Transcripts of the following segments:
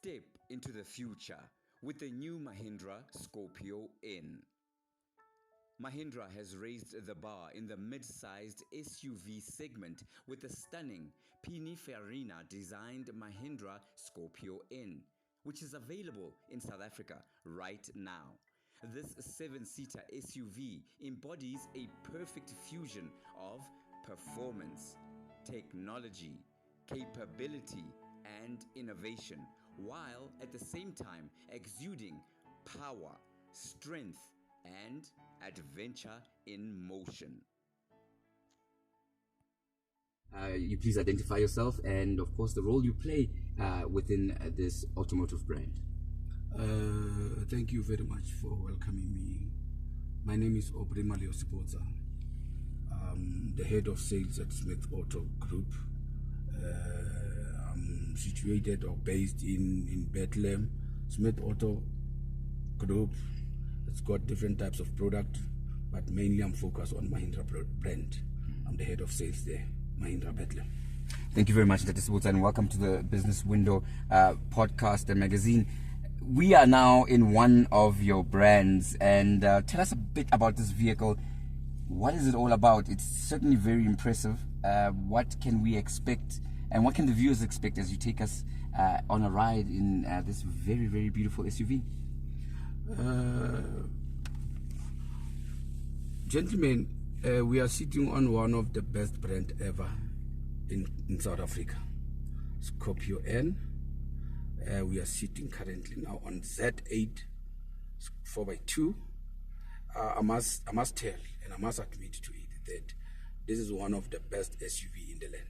Step into the future with the new Mahindra Scorpio-N. Mahindra has raised the bar in the mid-sized SUV segment with the stunning Pininfarina designed Mahindra Scorpio-N, which is available in South Africa right now. This 7-seater SUV embodies a perfect fusion of performance, technology, capability, and innovation, while at the same time exuding power, strength, and adventure in motion. You please identify yourself and, of course, the role you play within this automotive brand. Thank you very much for welcoming me. My name is Aubrey Sebotsa. I'm the head of sales at Smith Auto Group. I'm situated or based in Bethlehem. Smith Auto Group, it's got different types of product, but mainly I'm focused on Mahindra brand. I'm the head of sales there, Mahindra Bethlehem. Thank you very much, Dr. Sebotsa, and welcome to the Business Window podcast and magazine. We are now in one of your brands, and tell us a bit about this vehicle. What is it all about? It's certainly very impressive. What can we expect, and what can the viewers expect as you take us on a ride in this very, very beautiful SUV? Gentlemen, we are sitting on one of the best brands ever in South Africa, Scorpio-N. We are sitting currently now on Z8 4x2. I must tell and I must admit to it that this is one of the best SUV in the land.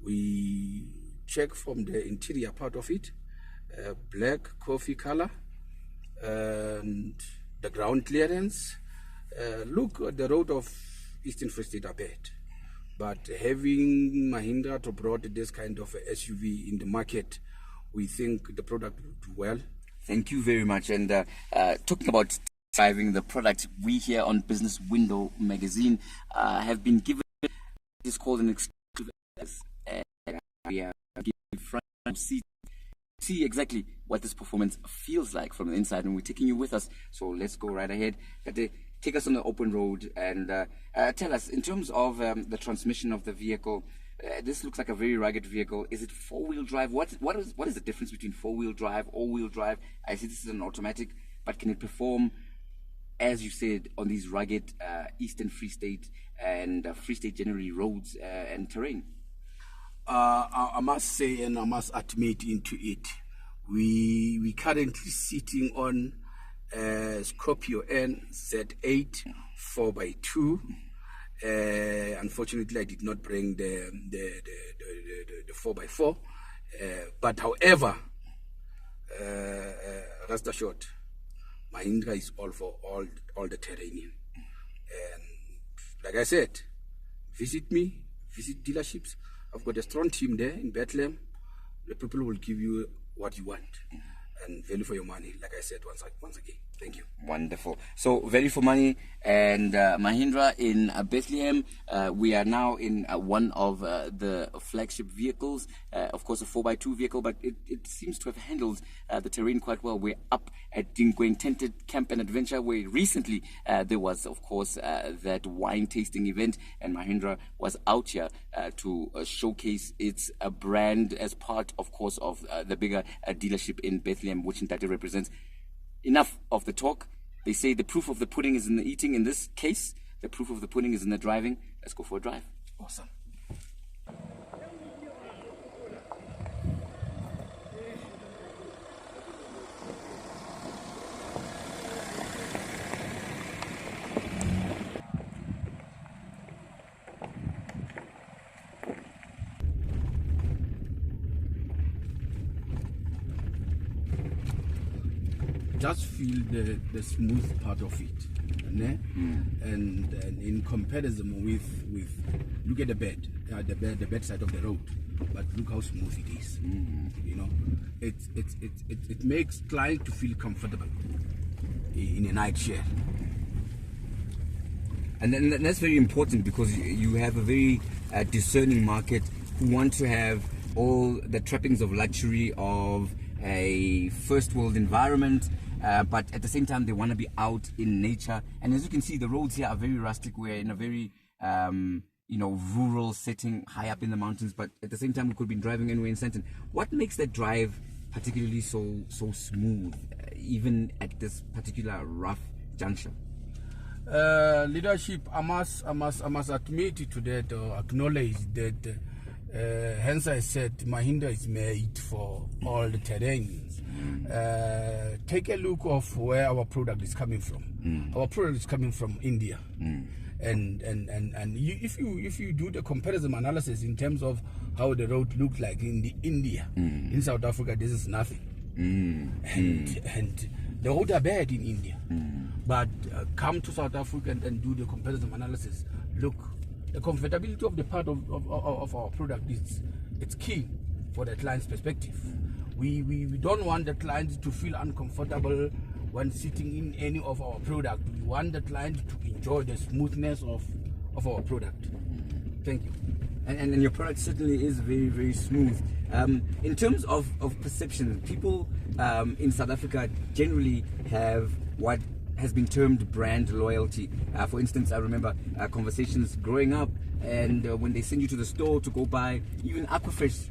We check from the interior part of it, black coffee color, and the ground clearance. Look at the road of Eastern Free State are bad, but having Mahindra to brought this kind of a SUV in the market, we think the product will do well. Thank you very much. And talking about driving the product, we here on Business Window magazine have been given what is called an exclusive access, and we are giving front seat to see exactly what this performance feels like from the inside, and we're taking you with us. So let's go right ahead. Take us on the open road and tell us, in terms of the transmission of the vehicle, this looks like a very rugged vehicle. Is it four-wheel drive? What is the difference between four-wheel drive, all-wheel drive? I see this is an automatic, but can it perform, as you said, on these rugged Eastern Free State and Free State generally roads and terrain? I must say, and I must admit into it, we currently sitting on Scorpio-N Z8 4x2. Unfortunately, I did not bring the 4x4. But however, rest assured, Mahindra is all for all the terrain. And like I said, visit me, visit dealerships. I've got a strong team there in Bethlehem. The people will give you what you want and value for your money. Like I said once again, thank you. Wonderful. So value for money and Mahindra in Bethlehem. We are now in one of the flagship vehicles, of course a 4x2 vehicle, but it seems to have handled the terrain quite well. We're up at Dinkweng Tented Camp and Adventure, where recently there was, of course, that wine tasting event, and Mahindra was out here to showcase its brand as part, of course, of the bigger dealership in Bethlehem, which Ntate represents. Enough of the talk. They say the proof of the pudding is in the eating. In this case, the proof of the pudding is in the driving. Let's go for a drive. Awesome. Just feel the smooth part of it, né? And in comparison with look at the bed side of the road, but look how smooth it is. You know, it makes client to feel comfortable in a night share. And that's very important, because you have a very discerning market who want to have all the trappings of luxury, of a first world environment, but at the same time they want to be out in nature. And as you can see, the roads here are very rustic. We're in a very rural setting, high up in the mountains, but at the same time we could be driving anywhere in Sandton. What makes that drive particularly so smooth, even at this particular rough juncture? Leadership, I must admit to that, or acknowledge that. Hence I said Mahindra is made for all the terrains. Take a look of where our product is coming from. Our product is coming from India. And if you do the comparison analysis in terms of how the road looked like in India, in South Africa, this is nothing. And the roads are bad in India. But come to South Africa and do the comparison analysis. Look, the comfortability of the part of our product it's key for the client's perspective. We don't want the client to feel uncomfortable when sitting in any of our product. We want the client to enjoy the smoothness of our product. Thank you. And your product certainly is very, very smooth. In terms of perception, people in South Africa generally have what has been termed brand loyalty. For instance, I remember conversations growing up, and when they send you to the store to go buy even Aquafresh,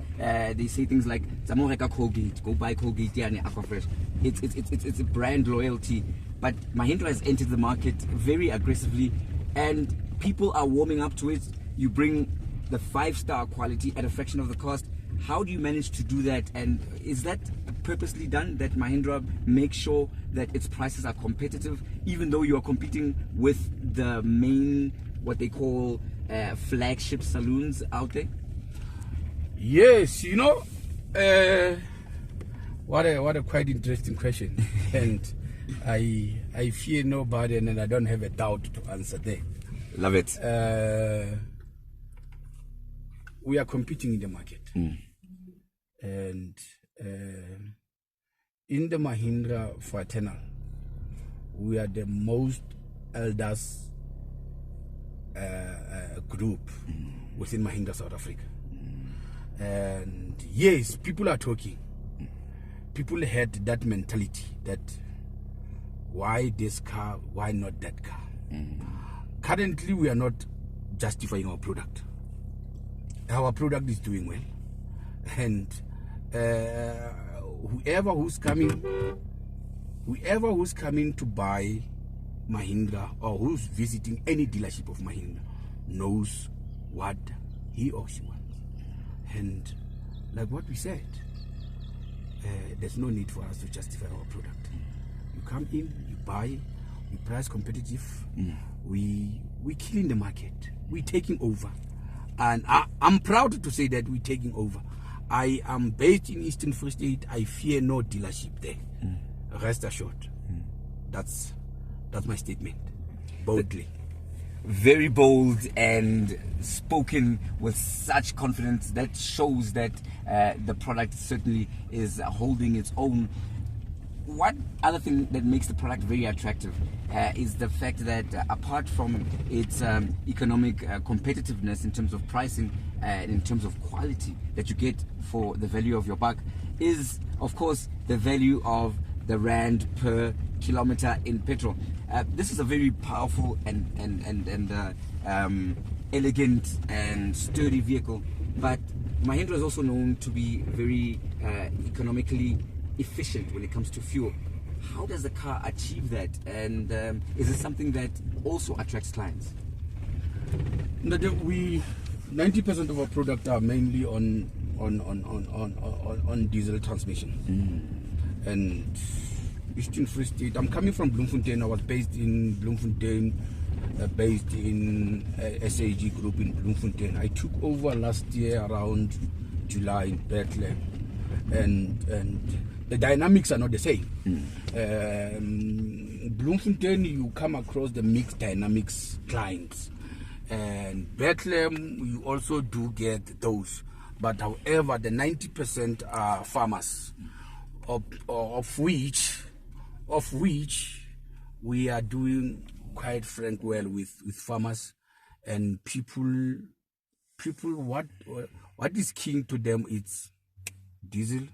they say things like "Zamoreka Colgate, go buy Colgate and Aquafresh." It's a brand loyalty. But Mahindra has entered the market very aggressively, and people are warming up to it. You bring the 5-star quality at a fraction of the cost. How do you manage to do that? And is that purposely done, that Mahindra makes sure that its prices are competitive, even though you are competing with the main, what they call flagship saloons out there? Yes, what a quite interesting question. And I fear nobody, and I don't have a doubt to answer there. Love it. We are competing in the market. And in the Mahindra fraternal, we are the most eldest group within Mahindra South Africa. And yes, people are talking. People had that mentality that why this car, why not that car? Currently, we are not justifying our product. Our product is doing well. And whoever who's coming to buy Mahindra, or who's visiting any dealership of Mahindra, knows what he or she wants. And like what we said, there's no need for us to justify our product. You come in, you buy, we price competitive, we kill in the market, we're taking over. And I'm proud to say that we're taking over. I am based in Eastern Free State. I fear no dealership there. Rest assured. That's my statement. Boldly. Very bold and spoken with such confidence. That shows that the product certainly is holding its own. One other thing that makes the product very attractive is the fact that apart from its economic competitiveness in terms of pricing and in terms of quality that you get for the value of your buck, is of course the value of the rand per kilometer in petrol. This is a very powerful and elegant and sturdy vehicle, but Mahindra is also known to be very economically efficient when it comes to fuel. How does the car achieve that? And is it something that also attracts clients? 90% of our product are mainly on diesel transmission. And Eastern Free State, I'm coming from Bloemfontein. I was based in Bloemfontein, based in SAG Group in Bloemfontein. I took over last year around July in Bethlehem, and the dynamics are not the same. Bloemfontein, you come across the mixed dynamics clients, and Bethlehem, you also do get those. But however, the 90% are farmers, of which we are doing quite frank well with farmers and people. What is key to them? It's diesel,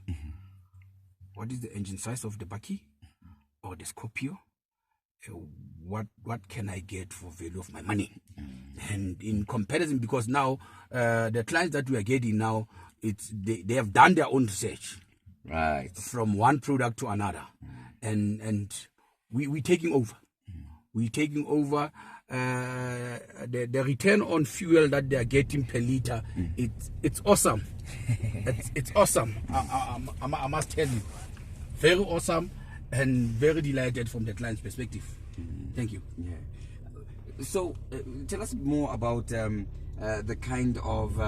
what is the engine size of the Bakkie or the Scorpio? What can I get for value of my money? And in comparison, because now the clients that we are getting now, they have done their own research, right, from one product to another, and we're taking over. We're taking over. The return on fuel that they are getting per liter, it's awesome. it's awesome. I must tell you, very awesome. And very delighted from the client's perspective. Thank you. Yeah. So, tell us more about the kind of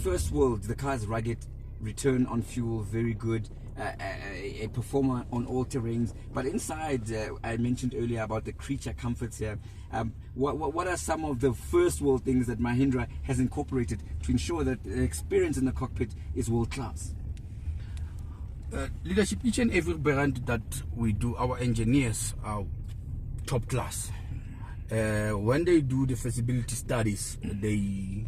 first world. The car's rugged, return on fuel very good, a performer on all terrains. But inside, I mentioned earlier about the creature comforts here. What are some of the first world things that Mahindra has incorporated to ensure that the experience in the cockpit is world class? Leadership, each and every brand that we do, our engineers are top class. When they do the feasibility studies, we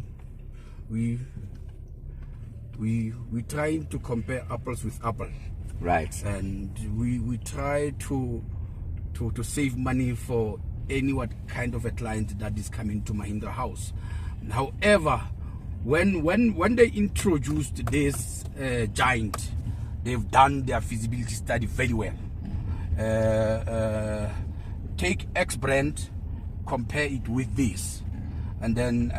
try to compare apples with apples. Right. And we try to save money for any what kind of a client that is coming to Mahindra house. However, when they introduced this giant, they've done their feasibility study very well. Take X brand, compare it with this, and then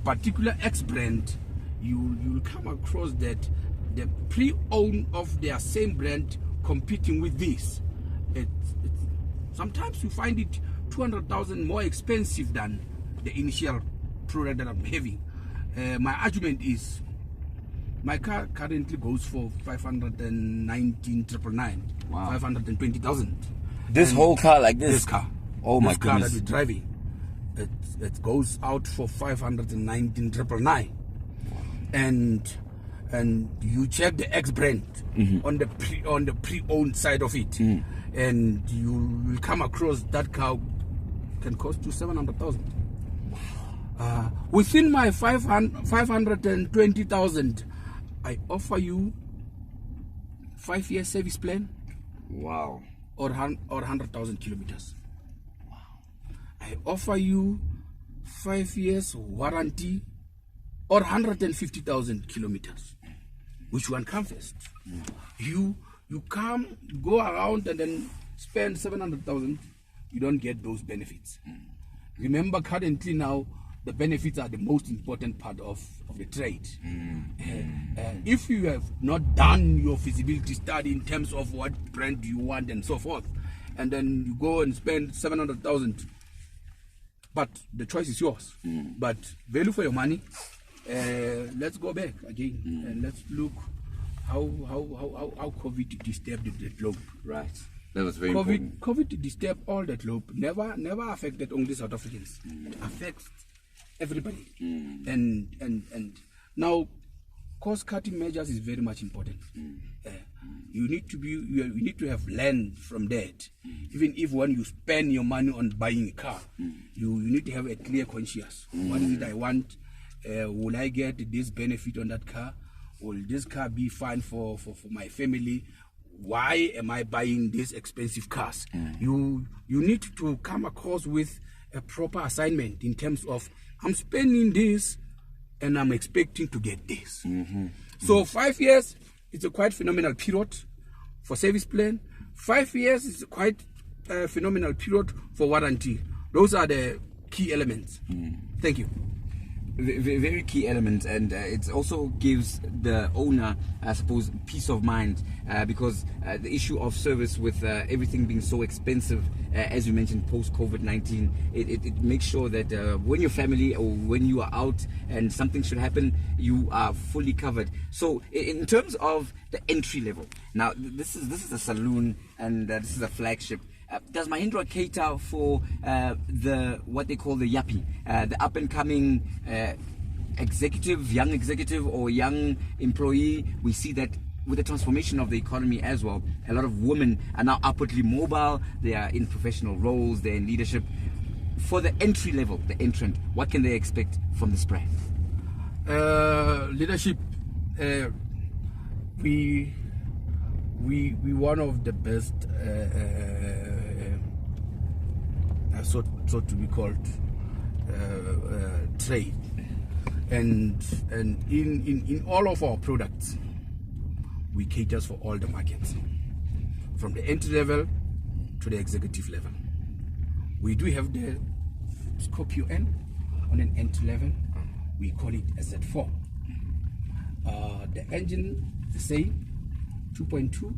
particular X brand, you'll come across that the pre-owned of their same brand competing with this. Sometimes you find it 200,000 more expensive than the initial product that I'm having. My argument is, my car currently goes for 519,999. Wow. 520,000. This whole car like this? This car. Oh my goodness. This car that we're driving. It goes out for 519,999. And you check the X brand on the pre-owned side of it, and you will come across that car can cost you 700,000. Within my 520,000, I offer you 5-year service plan. Wow. Or 100,000 kilometers. Wow. I offer you 5 years warranty or 150,000 kilometers. Which one comes first? You come, go around and then spend 700,000. You don't get those benefits. Remember, currently now, the benefits are the most important part of the trade. If you have not done your feasibility study in terms of what brand you want and so forth, and then you go and spend 700,000, but the choice is yours. But value for your money. Let's go back again and let's look how COVID disturbed the globe. Right. That was very important. COVID disturbed all the globe. Never affected only South Africans. It affects everybody. And now cost cutting measures is very much important. You need to have learned from that. Even if when you spend your money on buying a car, you need to have a clear conscience. What is it I want? Will I get this benefit on that car? Will this car be fine for my family? Why am I buying these expensive cars? You need to come across with a proper assignment in terms of, I'm spending this and I'm expecting to get this. So 5 years is a quite phenomenal period for service plan. 5 years is a quite phenomenal period for warranty. Those are the key elements. Thank you. Very key element, and it also gives the owner, I suppose, peace of mind, because the issue of service with everything being so expensive, as you mentioned, post COVID-19, it makes sure that when your family or when you are out and something should happen, you are fully covered. So in terms of the entry level, now this is a saloon and this is a flagship. Does Mahindra cater for what they call the yuppie, the up and coming young executive or young employee? We see that with the transformation of the economy as well, a lot of women are now upwardly mobile. They are in professional roles, they're in leadership. For the entry level, the entrant, what can they expect from this brand? Leadership. we one of the best so to be called trade, and in all of our products we cater for all the markets, from the entry level to the executive level. We do have the Scorpio-N on an entry level. We call it a Z4. The engine, the same, 2.2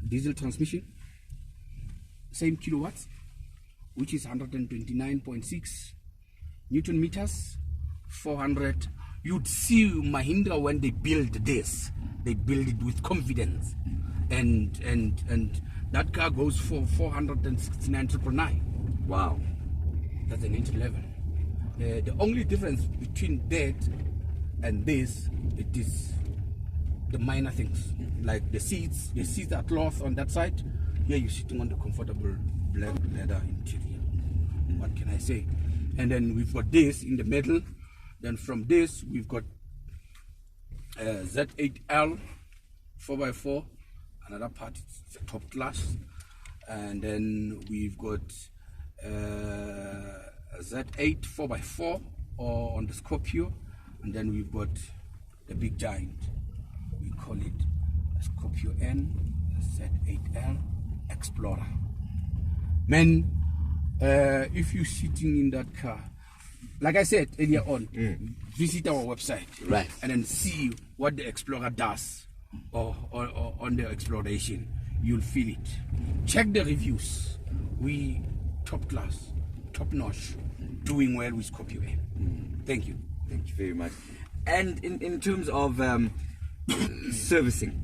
diesel transmission, same kilowatts, which is 129.6 Newton meters, 400. You'd see Mahindra when they build this, they build it with confidence, and that car goes for 469,999. Wow, that's an entry level. The only difference between that and this, it is the minor things, like the seats are cloth on that side. Here you're sitting on the comfortable black leather interior. What can I say? And then we've got this in the middle. Then from this we've got Z8L 4x4. Another part is the top class. And then we've got Z8 4x4 or on the Scorpio. And then we've got the big giant. We call it Scorpio-N Z8L Explorer. Man, if you're sitting in that car, like I said earlier on, visit our website, right, and then see what the Explorer does, or on the exploration. You'll feel it. Check the reviews. We top class, top notch, doing well with Scorpio-N. Thank you. Thank you very much. And in terms of servicing,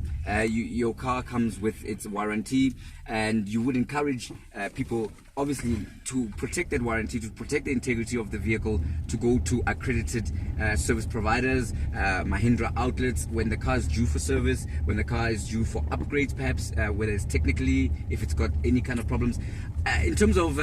your car comes with its warranty, and you would encourage people, obviously, to protect that warranty, to protect the integrity of the vehicle, to go to accredited service providers, Mahindra outlets, when the car is due for service, when the car is due for upgrades, perhaps, whether it's technically, if it's got any kind of problems. In terms of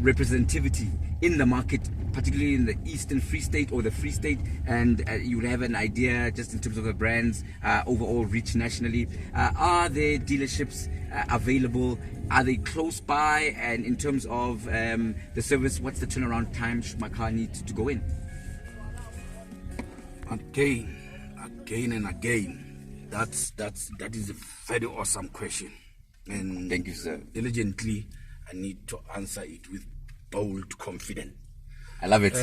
representativity in the market, particularly in the Eastern Free State or the Free State, and you would have an idea just in terms of the brand's overall reach nationally. Are there dealerships available? Are they close by? And in terms of the service, what's the turnaround time should my car need to go in? Again and again, that is a very awesome question, and thank you, sir. Diligently, I need to answer it with bold confidence. I love it.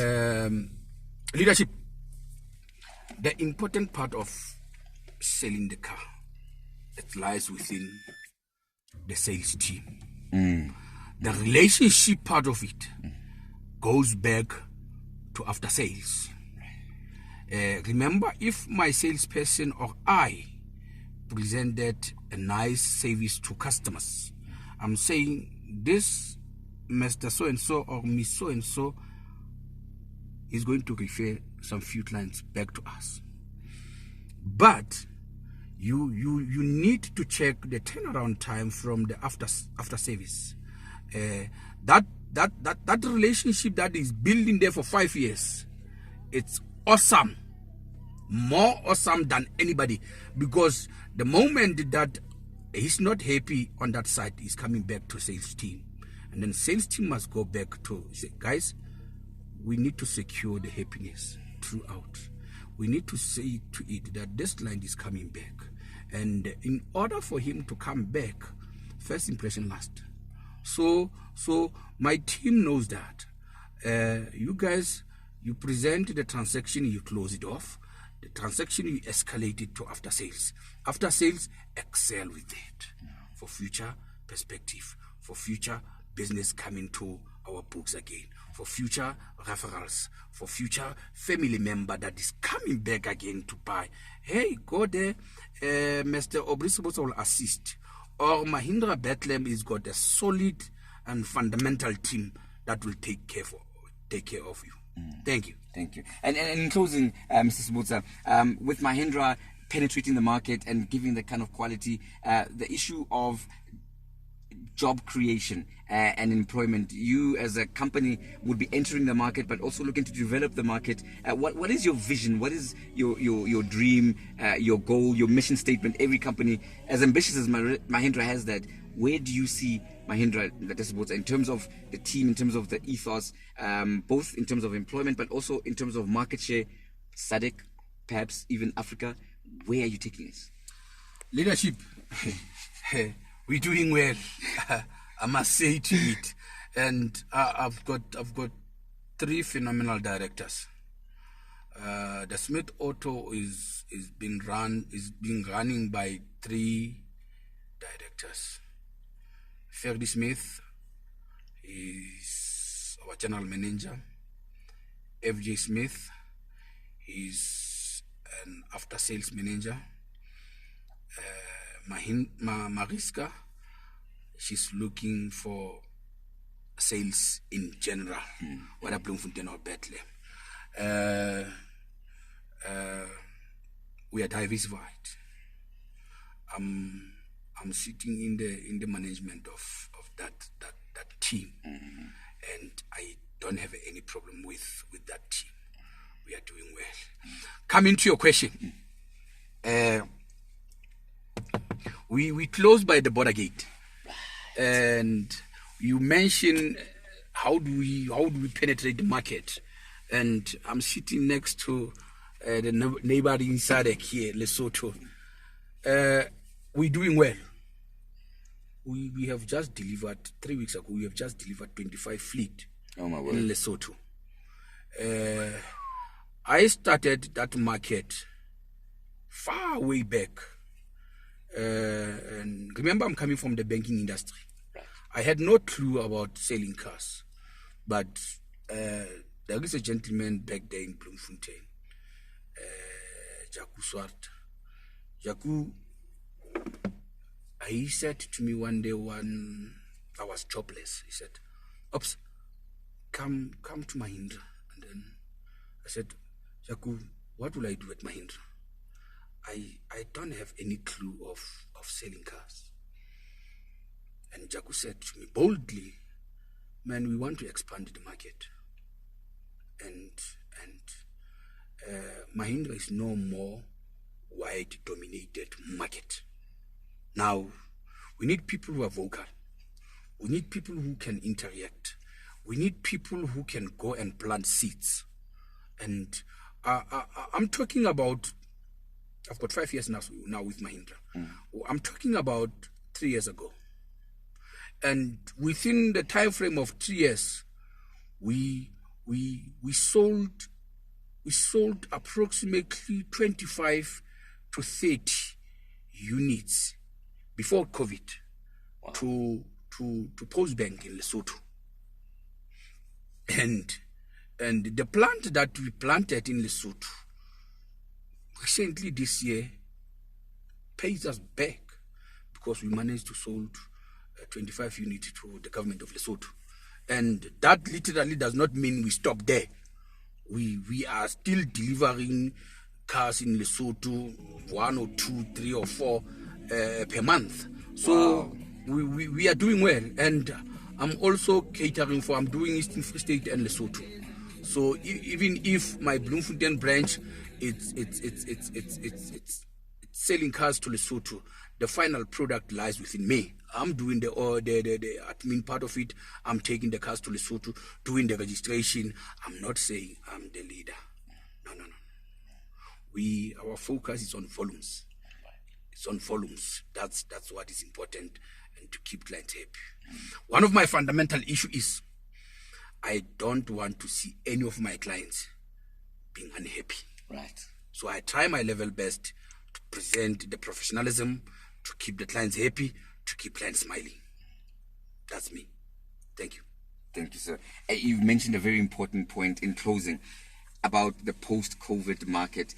Leadership. The important part of selling the car, it lies within the sales team. The relationship part of it goes back to after sales. Remember, if my salesperson or I presented a nice service to customers, I'm saying this Mr. So-and-so or Miss So-and-so is going to refer some few clients back to us. But you need to check the turnaround time from the after service. That relationship that is building there for 5 years, it's awesome, more awesome than anybody, because the moment that he's not happy on that side, he's coming back to sales team, and then sales team must go back to say, guys, we need to secure the happiness throughout. We need to say to it that this client is coming back, and in order for him to come back, first impression last. So my team knows that. You guys, you present the transaction, you close it off. The transaction, you escalate it to after sales. After sales, excel with it for future perspective, for future business coming to our books again, for future referrals, for future family member that is coming back again to buy. Hey, go there, Mr. Aubrey Sebotsa will assist. Or Mahindra Bethlehem is got a solid and fundamental team that will take care of you. Thank you. Thank you. And in closing, Mr. Sebotsa, with Mahindra penetrating the market and giving the kind of quality, the issue of job creation and employment. You as a company would be entering the market, but also looking to develop the market. What is your vision? What is your dream, your goal, your mission statement? Every company, as ambitious as Mahindra has that, where do you see Mahindra in terms of the team, in terms of the ethos, both in terms of employment, but also in terms of market share, SADC, perhaps even Africa? Where are you taking us? Leadership. We're doing well. I must say to it. And I've got 3 phenomenal directors. The Smith Auto is being running by 3 directors. Ferdy Smith is our general manager. FJ Smith is an after sales manager. Mariska, she's looking for sales in general, whether Bloemfontein or Bethlehem. We are diversified. I'm sitting in the management of that team, and I don't have any problem with that team. We are doing well. Coming to your question, we close by the border gate, and you mentioned how do we penetrate the market, and I'm sitting next to the neighboring SADC here, Lesotho. We're doing well. We have just delivered 3 weeks ago. We have just delivered 25 fleet in Lesotho. I started that market far way back. And remember, I'm coming from the banking industry. I had no clue about selling cars, but there is a gentleman back there in Bloemfontein, Jaku Swart. Jaku, he said to me one day when I was jobless, he said, "Ops, come to Mahindra." And then I said, "Jaku, what will I do at Mahindra? I don't have any clue of selling cars." And Jaku said to me boldly, "Man, we want to expand the market. And Mahindra is no more white dominated market. Now, we need people who are vocal. We need people who can interact. We need people who can go and plant seeds." And I'm talking about, I've got 5 years now with Mahindra. I'm talking about 3 years ago. And within the time frame of 3 years, we sold approximately 25 to 30 units before COVID to Postbank in Lesotho. And the plant that we planted in Lesotho recently this year pays us back because we managed to sold 25 units to the government of Lesotho. And that literally does not mean we stop there. We are still delivering cars in Lesotho, 1 or 2, 3 or 4 per month. So we are doing well. And I'm also catering for, I'm doing Eastern Free State and Lesotho. So even if my Bloemfontein branch it's selling cars to Lesotho, the final product lies within me. I'm doing the admin part of it. I'm taking the cars to Lesotho, doing the registration. I'm not saying I'm the leader. No. Our focus is on volumes. It's on volumes. That's what is important, and to keep clients happy. One of my fundamental issue is I don't want to see any of my clients being unhappy. Right. So I try my level best to present the professionalism, to keep the clients happy, to keep clients smiling. That's me. Thank you. Thank you, sir. You've mentioned a very important point in closing about the post-COVID market.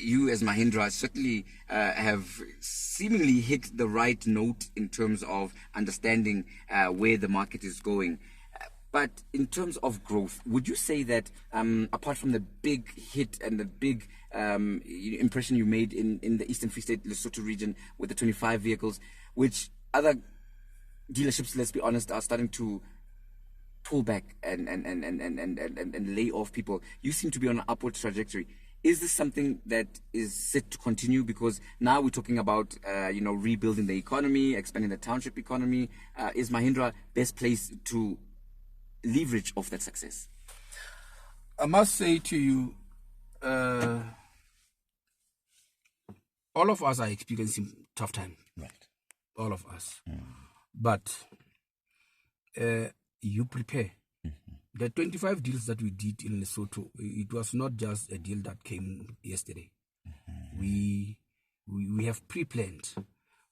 You as Mahindra certainly have seemingly hit the right note in terms of understanding where the market is going. But in terms of growth, would you say that apart from the big hit and the big impression you made in the Eastern Free State, Lesotho region with the 25 vehicles, which other dealerships, let's be honest, are starting to pull back and lay off people. You seem to be on an upward trajectory. Is this something that is set to continue? Because now we're talking about rebuilding the economy, expanding the township economy. Is Mahindra best placed to leverage off that success? I must say to you, all of us are experiencing tough time. Right. All of us. But you prepare. The 25 deals that we did in Lesotho, it was not just a deal that came yesterday. We have pre-planned.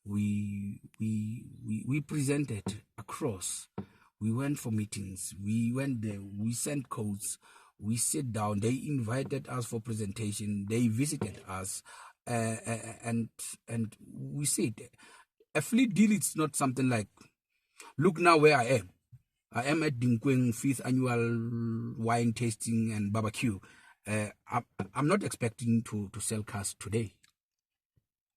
We presented across. We went for meetings. We went there. We sent codes. We sit down. They invited us for presentation. They visited us, and we said, a fleet deal is not something like, look now where I am. I am at Dinkweng 5th annual wine tasting and barbecue. I'm not expecting to sell cars today.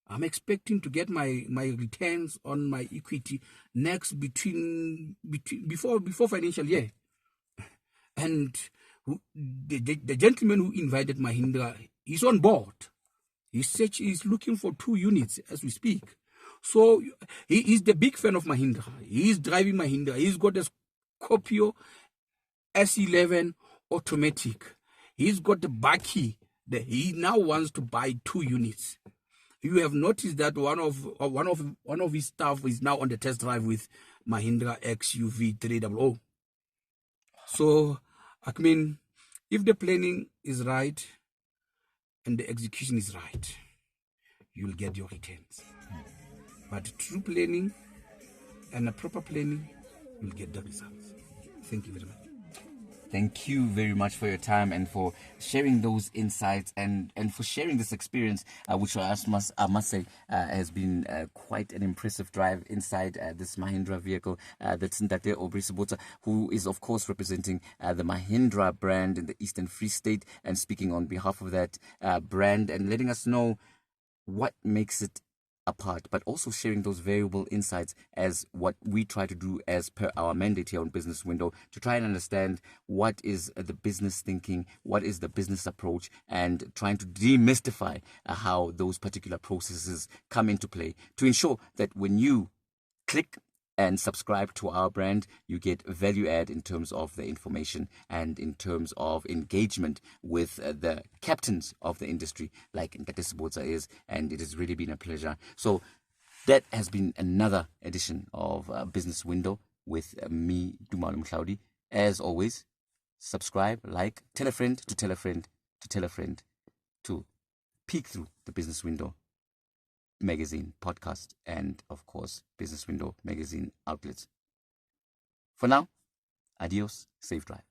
I'm expecting to get my returns on my equity next before financial year. And the gentleman who invited Mahindra is on board. He's looking for 2 units as we speak. So he is the big fan of Mahindra. He is driving Mahindra. He's got a Scorpio S11 automatic. He's got the Baki. He now wants to buy 2 units. You have noticed that one of his staff is now on the test drive with Mahindra XUV 300. So, I mean, if the planning is right and the execution is right, you'll get your returns. But true planning and a proper planning, you'll get the results. Thank you very much. Thank you very much for your time and for sharing those insights and for sharing this experience, which I must say has been quite an impressive drive inside this Mahindra vehicle. That's Ntate Aubrey Sebotsa, who is of course representing the Mahindra brand in the Eastern Free State and speaking on behalf of that brand and letting us know what makes it apart, but also sharing those variable insights as what we try to do as per our mandate here on Business Window, to try and understand what is the business thinking, what is the business approach, and trying to demystify how those particular processes come into play to ensure that when you click and subscribe to our brand, you get value add in terms of the information and in terms of engagement with the captains of the industry, like Ntate Sebotsa is, and it has really been a pleasure. So that has been another edition of Business Window with me, Dumalo Mhlaudi. As always, subscribe, like, tell a friend to tell a friend to tell a friend to peek through the Business Window magazine, podcast, and of course Business Window magazine outlets. For now, adios, safe drive.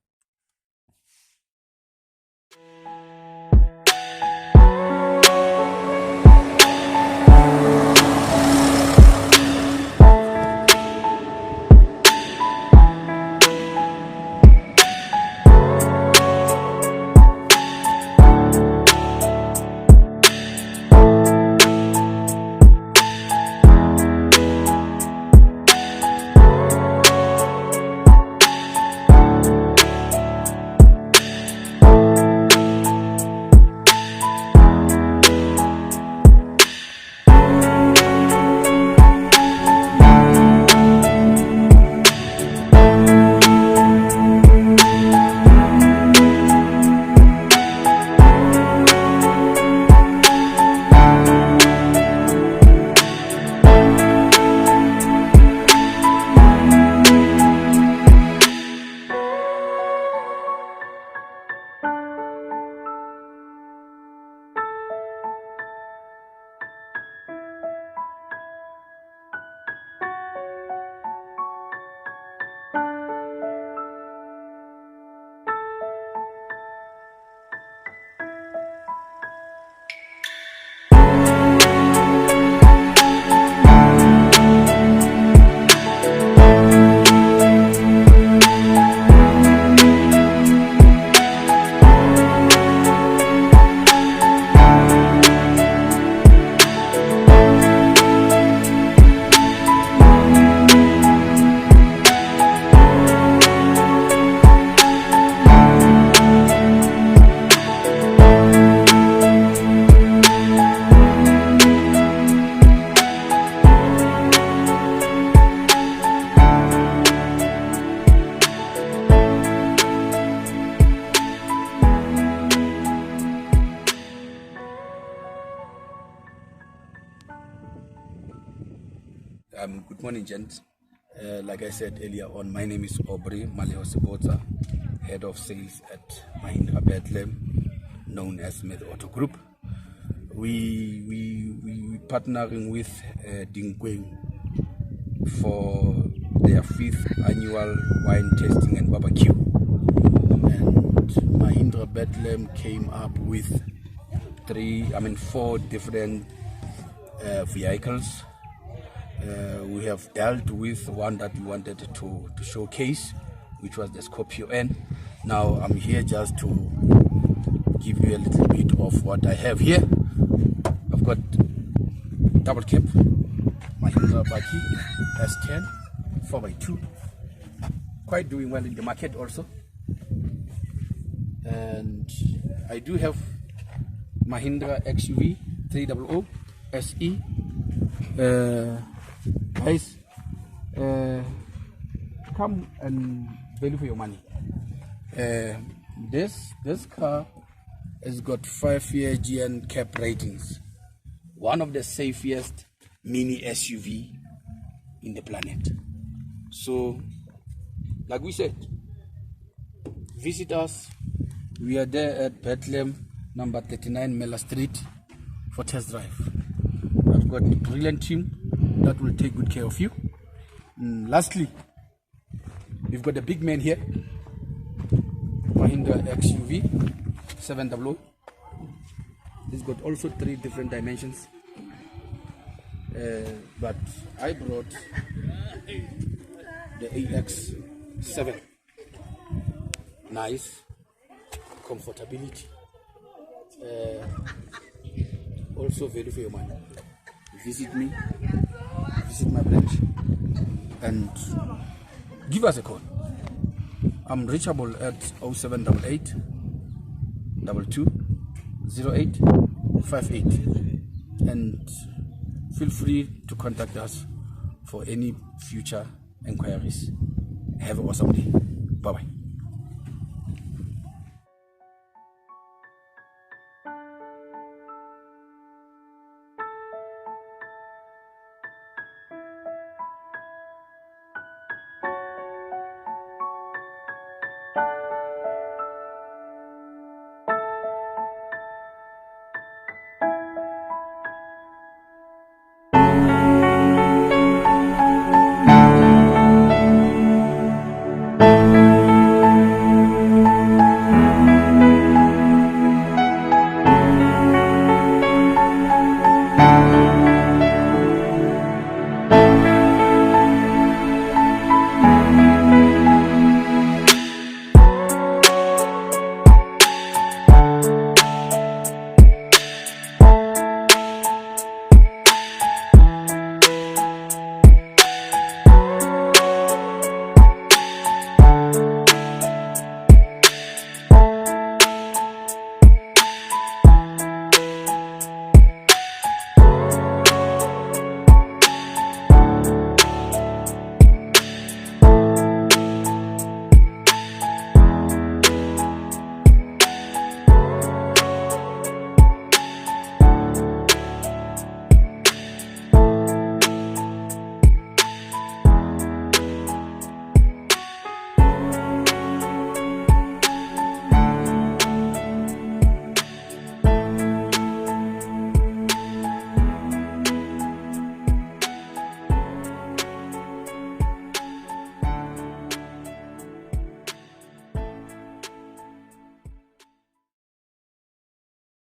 Good morning, gents. Like I said earlier on, my name is Aubrey Sebotsa, head of sales at Mahindra Bethlehem, known as Med Auto Group. We partnering with Dinkweng for their 5th annual wine tasting and barbecue. And Mahindra Bethlehem came up with 4 different vehicles. We have dealt with one that we wanted to showcase, which was the Scorpio-N. Now I'm here just to give you a little bit of what I have here. I've got double cab, Mahindra Baki S10 4x2, quite doing well in the market also. And I do have Mahindra XUV 300 SE. Guys, come and value for your money. This car has got 5-year GN cap ratings, one of the safest mini SUV in the planet. So, like we said, visit us. We are there at Bethlehem, number 39 Mela Street, for test drive. I've got a brilliant team that will take good care of you. And lastly, we've got the big man here, Mahindra XUV 700. It's got also 3 different dimensions, but I brought the AX7. Nice comfortability, also value for your money. Visit me, visit my branch, and give us a call. I'm reachable at 0788 22 08 58, and feel free to contact us for any future inquiries. Have an awesome day. Bye bye.